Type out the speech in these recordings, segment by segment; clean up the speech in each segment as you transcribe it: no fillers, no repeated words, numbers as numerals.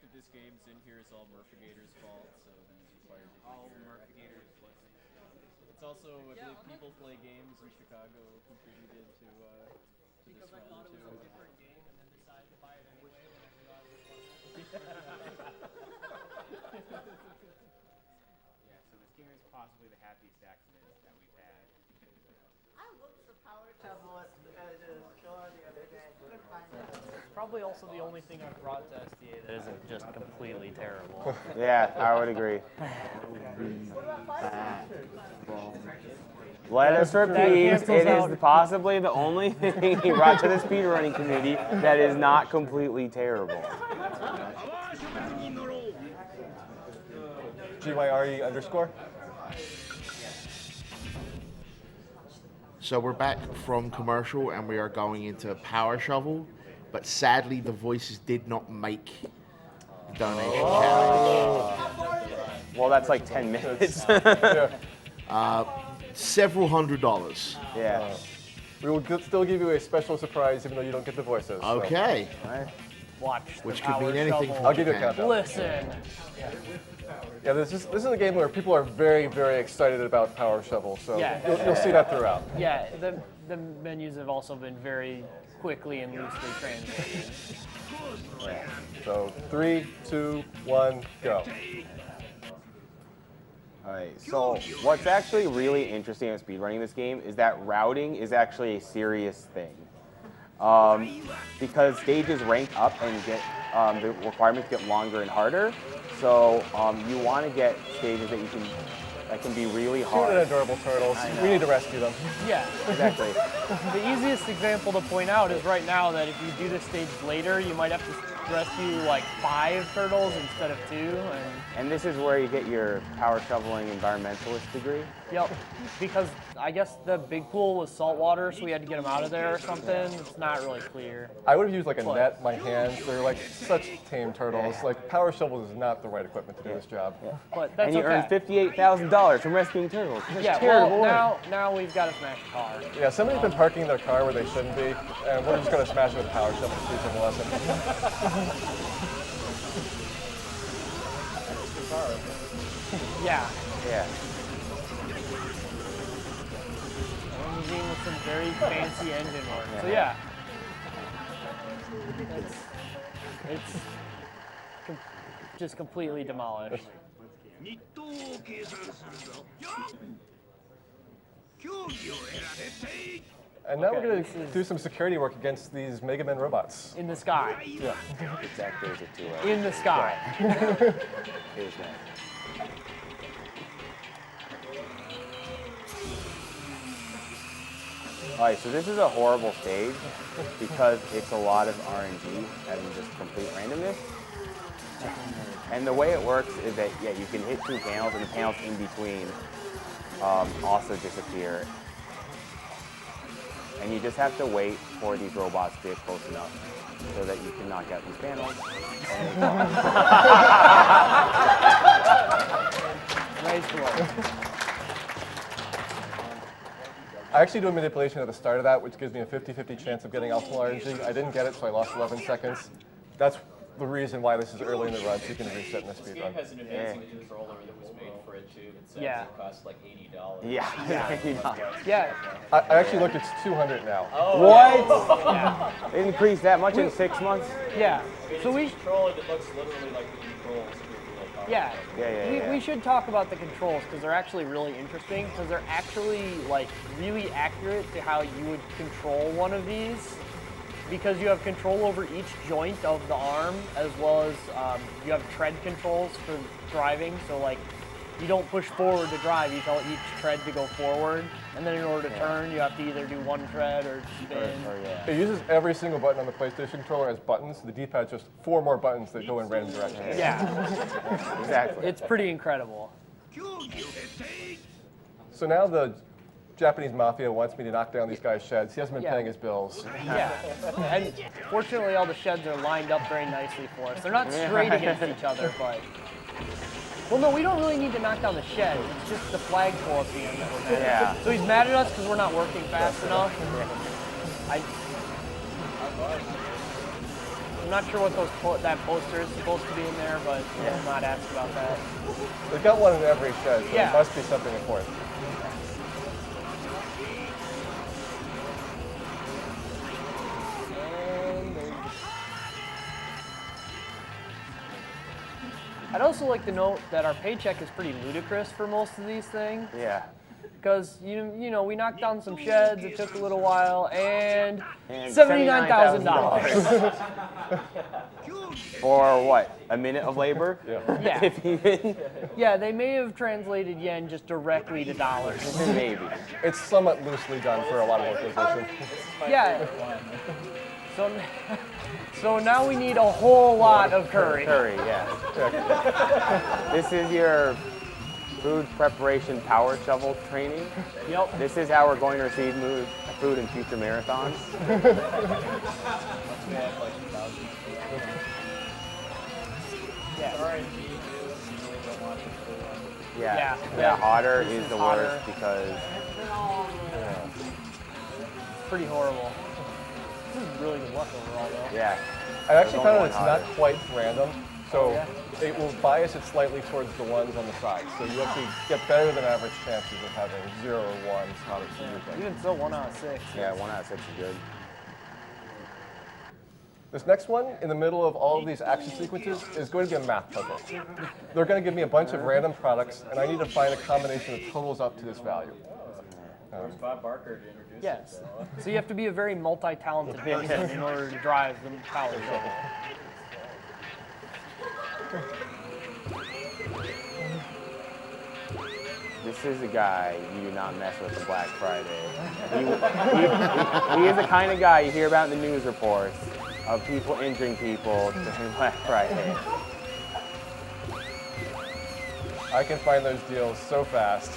that this game's in here is all MURPHAGATOR's fault, so he's required to all MURPHAGATOR's blessings. It's also, I believe, People Play Games in Chicago contributed to this run, thought it too. was a different game and then decided to buy it anyway when I realized it wasn't. Yeah, so this game is possibly the happiest accident that we've had. I looked for power shovel at the store the other day. Couldn't find it. Probably also the only thing I've brought to SDA that isn't just completely terrible. Yeah, I would agree. What about five monsters? Let us repeat, cancels it out. is possibly the only thing he brought to the speedrunning community that is not completely terrible. GYRE_. So we're back from commercial and we are going into Power Shovel, but sadly the voices did not make the donation challenge. Well, that's like 10 minutes. Several $100s. Yeah. We will still give you a special surprise even though you don't get the voices. so. Okay. Watch Which the could power mean anything shovel. from I'll give you a Japan. countdown. Listen. Yeah, this is a game where people are very, very excited about Power Shovel, so Yeah. you'll see that throughout. Yeah, the menus have also been very quickly and loosely translated. So 3, 2, 1, go. Alright, so what's actually really interesting in speedrunning this game is that routing is actually a serious thing. Because stages rank up and get the requirements get longer and harder. So you want to get stages that can be really Cute hard. and adorable turtles. We need to rescue them. Yeah. Exactly. The easiest example to point out is right now that if you do this stage later, you might have to rescue like 5 turtles instead of 2. And this is where you get your power shoveling environmentalist degree. Yep, because I guess the big pool was saltwater, so we had to get them out of there or something. It's not really clear. I would have used like a net, my hands. They're like such tame turtles. Like Power Shovel is not the right equipment to do this job. But that's And you okay. earn $58,000 from rescuing turtles. That's Yeah, terrible. well, now we've got to smash a car. Yeah, somebody's been parking their car where they shouldn't be, and we're just going to smash it with Power Shovel to teach them a lesson. Yeah. Yeah. Limousine with some very fancy engine work. So yeah. It's just completely demolished. And now Okay, we're going this to is- do some security work against these Mega Man robots. In the sky. Yeah. Exactly as a 2 In the sky. Here's that. Alright, so this is a horrible stage because it's a lot of RNG as in just complete randomness. And the way it works is that, yeah, you can hit 2 panels and the panels in between also disappear. And you just have to wait for these robots to get close enough so that you can knock out these panels. Nice work. I actually do a manipulation at the start of that, which gives me a 50-50 chance of getting optimal RNG. I didn't get it, so I lost 11 seconds. That's the reason why this is early in the run, so you can reset in the This speed game run. has an amazing controller that was made for it too. It says Yeah. it costs like $80. Yeah. Yeah. I actually looked, it's 200 now. What? Yeah. It increased that much in 6 months? Yeah. It's So a we controller that looks literally like the controls of your real power. Yeah. We should talk about the controls because they're actually really interesting because they're actually like really accurate to how you would control one of these because you have control over each joint of the arm as well as you have tread controls for driving. So like you don't push forward to drive, you tell each tread to go forward, and then in order to turn you have to either do one tread or spin. It uses every single button on the PlayStation controller as buttons. The D-pad's just 4 more buttons that go in random directions. Yeah. Exactly. It's pretty incredible. So now the Japanese mafia wants me to knock down these guys' sheds. He hasn't been Yeah. paying his bills. Yeah, and fortunately all the sheds are lined up very nicely for us. They're not straight against each other, but... Well, no, we don't really need to knock down the shed. It's just the flagpole at the end that we're mad at. Yeah. So he's mad at us because we're not working fast enough. I'm not sure what that poster is supposed to be in there, but we'll not ask about that. They've got one in every shed, so Yeah. it must be something important. I'd also like to note that our paycheck is pretty ludicrous for most of these things. Yeah. Because, you know, we knocked down some sheds, it took a little while, and And $79,000. For what? A minute of labor? Yeah. If even? Yeah, they may have translated yen just directly to dollars. Maybe. It's somewhat loosely done for a lot of localization. Yeah. So now we need a whole lot of curry. Curry, yeah. This is your food preparation power shovel training. Yep. This is how we're going to receive food in future marathons. Yeah. Yeah, hotter This is is the hotter. worst because It's pretty horrible. This is really good luck overall, though. yeah. I actually There's found only out it's one not hotter. quite random, so yeah? it will bias it slightly towards the ones on the side. So you actually get better than average chances of having 0 or 1s out of the weekend. Even still, 1 out of 6. Yeah, 1 out of 6 is good. This next one, in the middle of all of these action sequences, is going to be a math puzzle. They're going to give me a bunch of random products, and I need to find a combination that totals up to this value. There's Bob Barker to introduce Yes. himself. So you have to be a very multi-talented person in order to drive the power shovel. This is a guy you do not mess with on Black Friday. He is the kind of guy you hear about in the news reports of people injuring people during Black Friday. I can find those deals so fast.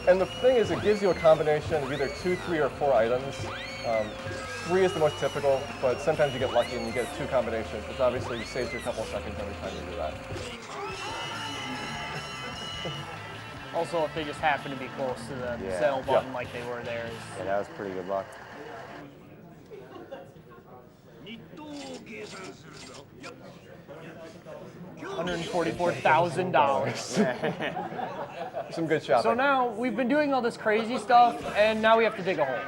And the thing is, it gives you a combination of either 2, 3, or 4 items. 3 is the most typical, but sometimes you get lucky and you get 2 combinations, which obviously saves you a couple of seconds every time you do that. Also, if they just happen to be close to the Yeah. sell button like they were there. Yeah, that was pretty good luck. $144,000. Some good shopping. So now we've been doing all this crazy stuff, and now we have to dig a hole.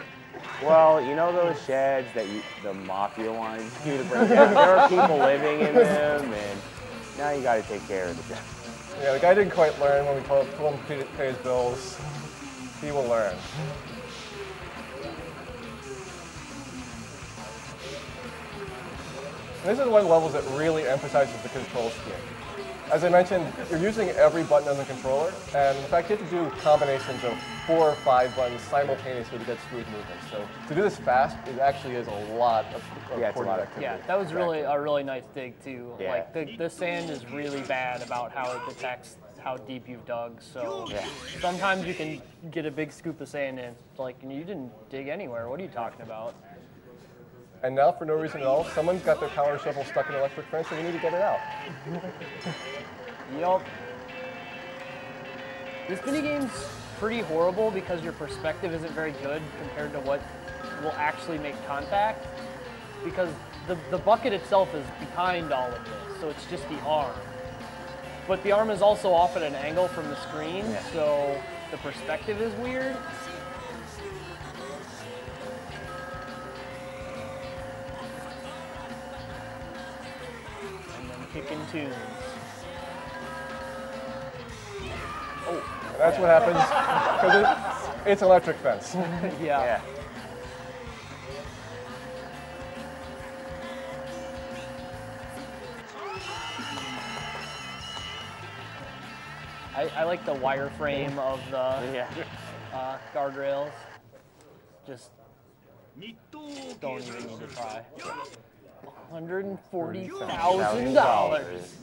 Well, you know those sheds that the mafia wanted you to bring down? There are people living in them, and now you got to take care of the sheds. Yeah, the guy didn't quite learn when we told him to pay his bills. He will learn. And this is one of the levels that really emphasizes the control scheme. As I mentioned, you're using every button on the controller, and in fact, you have to do combinations of 4 or 5 buttons simultaneously to get smooth movement. So to do this fast, it actually is a lot of Yeah, it's a lot of activity. Yeah, that was really a really nice dig too. Yeah. Like the sand is really bad about how it detects how deep you've dug. So Yeah. sometimes you can get a big scoop of sand and it's like you didn't dig anywhere. What are you talking about? And now, for no reason at all, someone's got their power shovel stuck in an electric fence and we need to get it out. Yup. This minigame's pretty horrible because your perspective isn't very good compared to what will actually make contact. Because the bucket itself is behind all of this, so it's just the arm. But the arm is also off at an angle from the screen, Yeah. so the perspective is weird. And then kicking tunes. And that's what happens because it's an electric fence. Yeah. I like the wireframe of the Yeah. guardrails. Just don't even need to try. $140,000.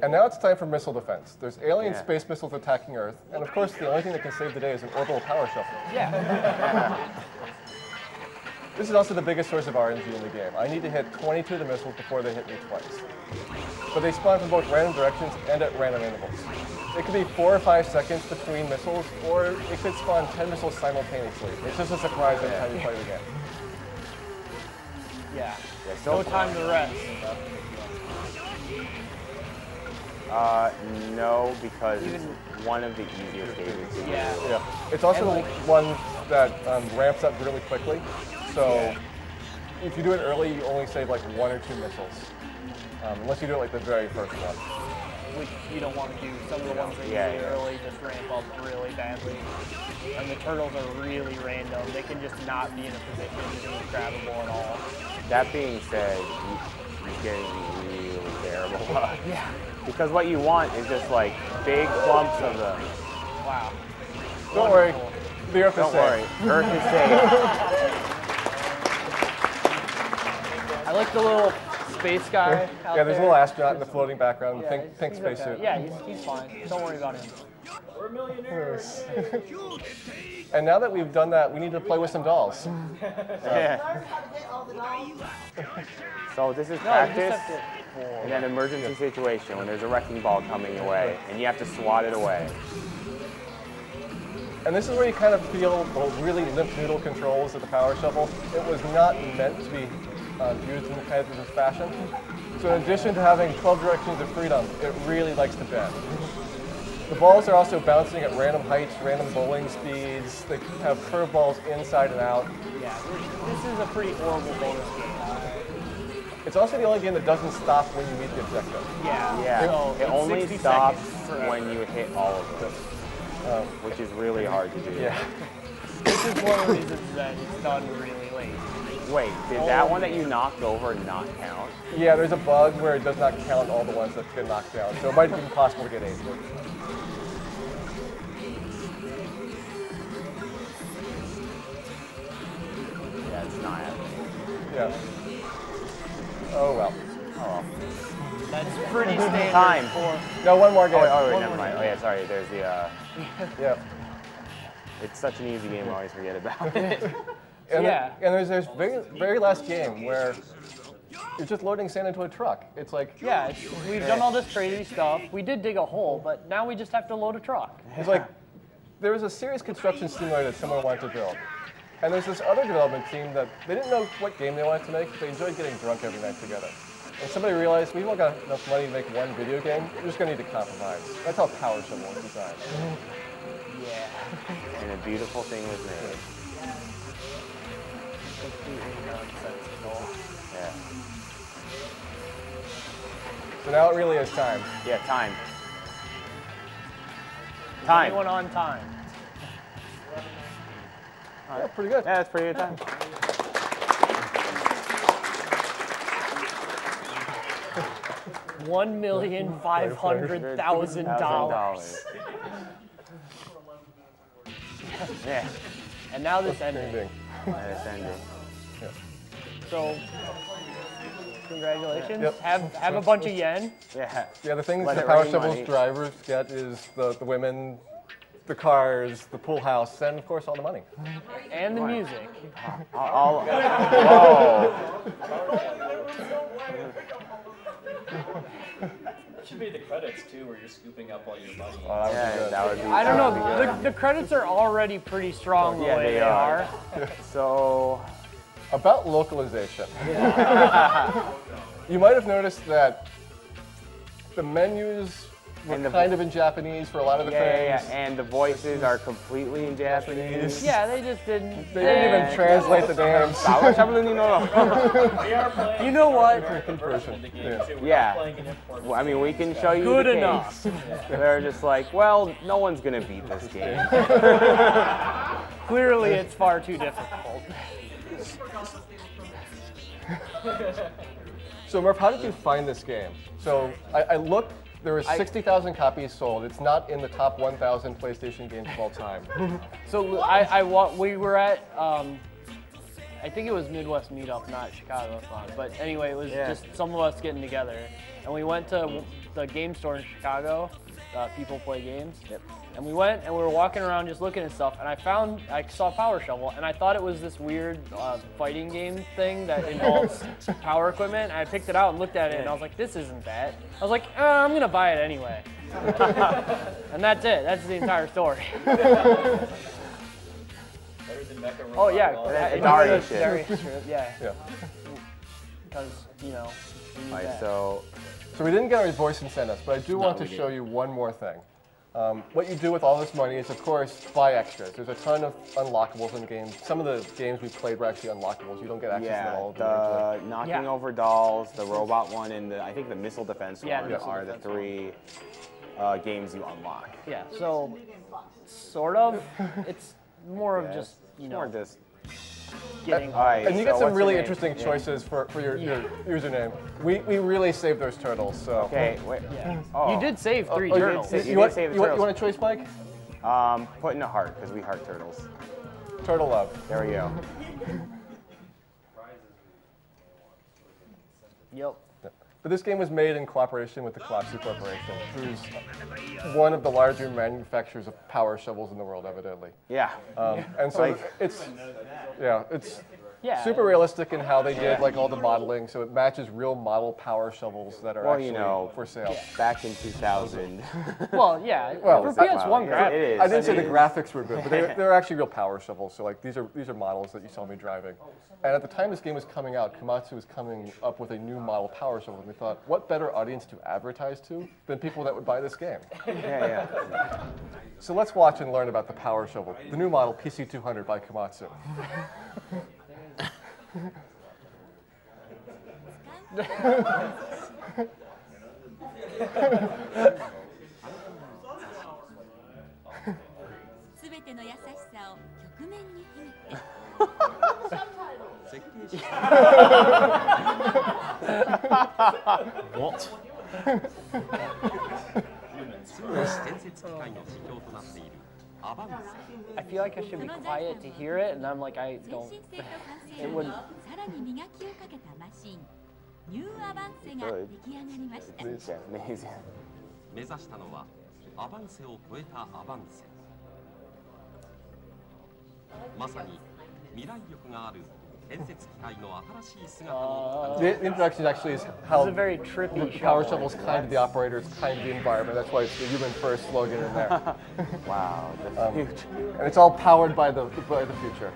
And now it's time for missile defense. There's alien Yeah. space missiles attacking Earth, and of course, the only thing that can save the day is an orbital power shovel. Yeah. This is also the biggest source of RNG in the game. I need to hit 22 of the missiles before they hit me twice. But they spawn from both random directions and at random intervals. It could be 4 or 5 seconds between missiles, or it could spawn 10 missiles simultaneously. It's just a surprise every time you play the game. Yeah. so No time to rest. No, because it's one of the easier stages to do. Yeah. It's also And, like, one that ramps up really quickly. So if you do it early, you only save like 1 or 2 missiles. Unless you do it like the very first one. Which you don't want to do. Some of the ones that you do early just ramp up really badly. And the turtles are really random. They can just not be in a position to be grabbable at all. That being said, you're getting really terrible. Yeah. Because what you want is just like big clumps of them. Wow. Don't worry, the Earth is Don't worry, safe. Earth is safe. I like the little space guy out Yeah, there's a there. little astronaut in the floating background. Yeah, Pink he's spacesuit. okay. Yeah, he's fine. Don't worry about him. We're millionaires. And now that we've done that, we need to play with some dolls. Yeah. Learn how to get all the dolls. So this is No, you practice, just have to. and then emergency situation when there's a wrecking ball coming your way, and you have to swat it away. And this is where you kind of feel the really limp noodle controls of the power shovel. It was not meant to be used in kind of this fashion. So in addition to having 12 directions of freedom, it really likes to bend. The balls are also bouncing at random heights, random bowling speeds. They have curveballs inside and out. Yeah, this is a pretty horrible bonus game. It's also the only game that doesn't stop when you meet the objective. Yeah. Yeah, So it it's only 60 stops seconds forever. when you hit all of them, which is really hard to do. Yeah. This is one of the reasons that it's done really late. Wait, did that one that you knocked over not count? Yeah, there's a bug where it does not count all the ones that get knocked down, so it might be impossible to get 8. Yeah, it's not happening. Yeah. Oh well. Oh, That's pretty standard Time. for. No, one more game. wait, never mind. Oh yeah, sorry. There's the. Yeah. It's such an easy game. I always forget about it. And Yeah. and there's very last game where you're just loading sand into a truck. It's like Yeah, we've done all this crazy stuff. We did dig a hole, but now we just have to load a truck. it's like there was a serious construction simulator that someone wanted to build. And there's this other development team that they didn't know what game they wanted to make, but they enjoyed getting drunk every night together. And somebody realized we've all got enough money to make one video game, we're just gonna need to compromise. That's how Power Shovel was designed. Yeah. And a beautiful thing was made. Completely nonsensical. Yeah. So now it really is time. Yeah. Time. Is Time. anyone on time? Yeah, pretty good. Yeah, that's pretty good time. $1,500,000. Yeah. And now this ending. Ending. That's ending. So, congratulations. Yep. Have a bunch of yen. Yeah. Yeah, the things Let the it Power rain Shovel's money. drivers get is the women, the cars, the pool house, and of course all the money. And the music. Whoa. It should be the credits too, where you're scooping up all your money. Oh, that would be Yeah, good. that would be. I don't that would be know. good. The credits are already pretty strong the Yeah, way they they are. are. So. About localization. You might have noticed that the menus were And the- kind of in Japanese for a lot of the Yeah, things. and the voices are completely in Japanese. Yeah, they just didn't. They didn't even And- translate the names. Power Shovel, no. We are playing. You know what? Version of the game Yeah. too. We're Yeah. not playing an import. Well, I mean, we can show you Good the enough. case. They're just like, well, no one's gonna beat this game. Clearly, it's far too difficult. So Murph, how did you find this game? So I looked, there were 60,000 copies sold. It's not in the top 1,000 PlayStation games of all time. So we were at I think it was Midwest Meetup, not Chicago-a-thon. But anyway, it was just some of us getting together, and we went to the game store in Chicago. People Play Games. Yep. And we went and we were walking around just looking at stuff, and I saw Power Shovel, and I thought it was this weird fighting game thing that involves power equipment. And I picked it out and looked at it, and I was like, this isn't that. I was like, I'm gonna buy it anyway. And that's it. That's the entire story. Better than Mecha Robot. Oh yeah, Ball. That- it's Daria already shit. Daria shit, yeah. Yeah. because, you know, we need All right, that. so So we didn't get our voice incentives, but I do want to we show you one more thing. What you do with all this money is, of course, buy extras. There's a ton of unlockables in the game. Some of the games we played were actually unlockables. You don't get access to yeah, all of them. Actually. the knocking Yeah. over dolls, the robot one, and I think the missile defense Yeah, one the missile are the defense three games you unlock. Yeah, so sort of. It's more of just, you know, Or just getting. all right, And you so get some what's really your name? interesting Yeah. choices for your username. We really saved those turtles. So. Okay, wait. Yeah. Oh. You did save three Oh, you did turtles. save- You want, save the you want turtles. a choice, Mike? Put in a heart because we heart turtles. Turtle love. There we go. Yep. But this game was made in cooperation with the Komatsu Corporation, who's one of the larger manufacturers of power shovels in the world, evidently. Yeah. And so it's Yeah. super realistic in how they did like all the modeling, so it matches real model power shovels that are Well, actually you know, for sale. back in 2000. Well, yeah. Well, for it's not- PS1 yeah, graphics. it is. I didn't say It the is. graphics were good, but they're actually real power shovels. So like these are models that you saw me driving. And at the time this game was coming out, Komatsu was coming up with a new model power shovel, and we thought, what better audience to advertise to than people that would buy this game? Yeah. So let's watch and learn about the power shovel, the new model PC200 by Komatsu. すべての優しさを曲面に秘めて What? 建設機械の指標となっているアバンセ I feel like I should be quiet to hear it, and I'm like, I 先 don't. 進性と完成 It 度 would. にさらに磨きをかけたマシンニューアバンセが出来上がりました It's amazing. 目指したのはアバンセを超えたアバンセまさに未来力がある建設機械の新しい姿を The introduction actually is how It's a very trippy power shovel. shovel's kind of the operator, it's kind of the environment. That's why it's the human first slogan in there. Wow, that's huge. And it's all powered by the future.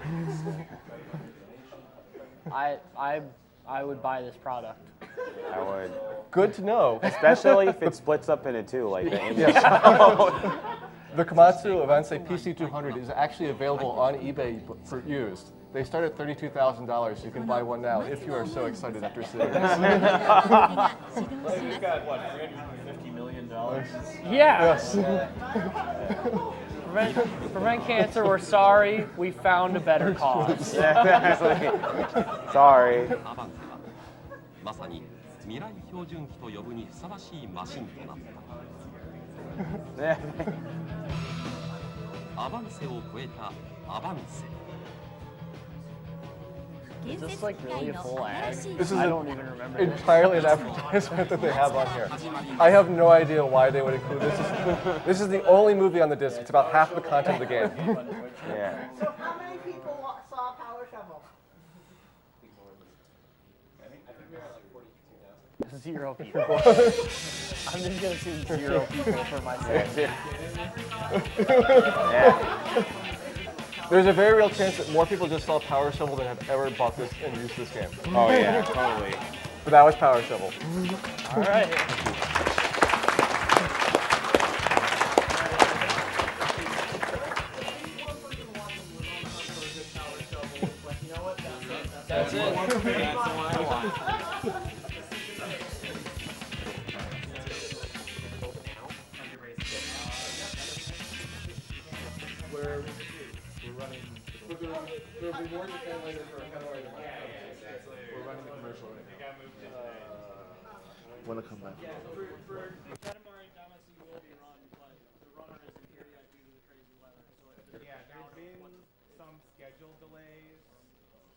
I would buy this product. I would. Good to know. Especially if it splits up into two, like the English. The Komatsu Avance PC200 is actually available on eBay for used. They start at $32,000. You can buy one now if you are so excited after seeing this. が始動し We've ます got what, $350 million? Yeah. Yes. Prevent cancer. We're sorry. We found a better cause. Sorry. アバンセはまさに未来標準機と呼ぶにふさわしいマシンとなったアバンセを超えたアバンセ Is this like really a full ad? This is I don't even remember this. entirely an advertisement that they have on here. I have no idea why they would include this. This is the only movie on the disc. It's about half the content of the game. Yeah. So how many people saw Power Shovel? 0 people. I'm just gonna assume 0 people for myself. Yeah. There's a very real chance that more people just saw Power Shovel than have ever bought this and used this game. Oh yeah, totally. But that was Power Shovel. All right. That's it. That's the one I want. Wanna come back? Yeah, there's been some schedule delays.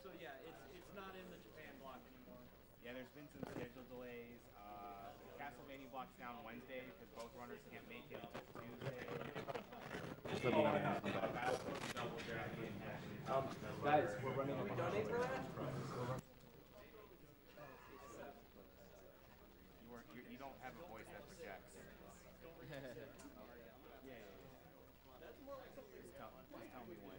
So yeah, it's not in the Japan block anymore. Yeah, there's been some schedule delays. Castlevania block's down Wednesday because both runners can't make it until Tuesday. Just let me know when you come back. Guys, we're running a You don't have a voice that projects. Just tell me when.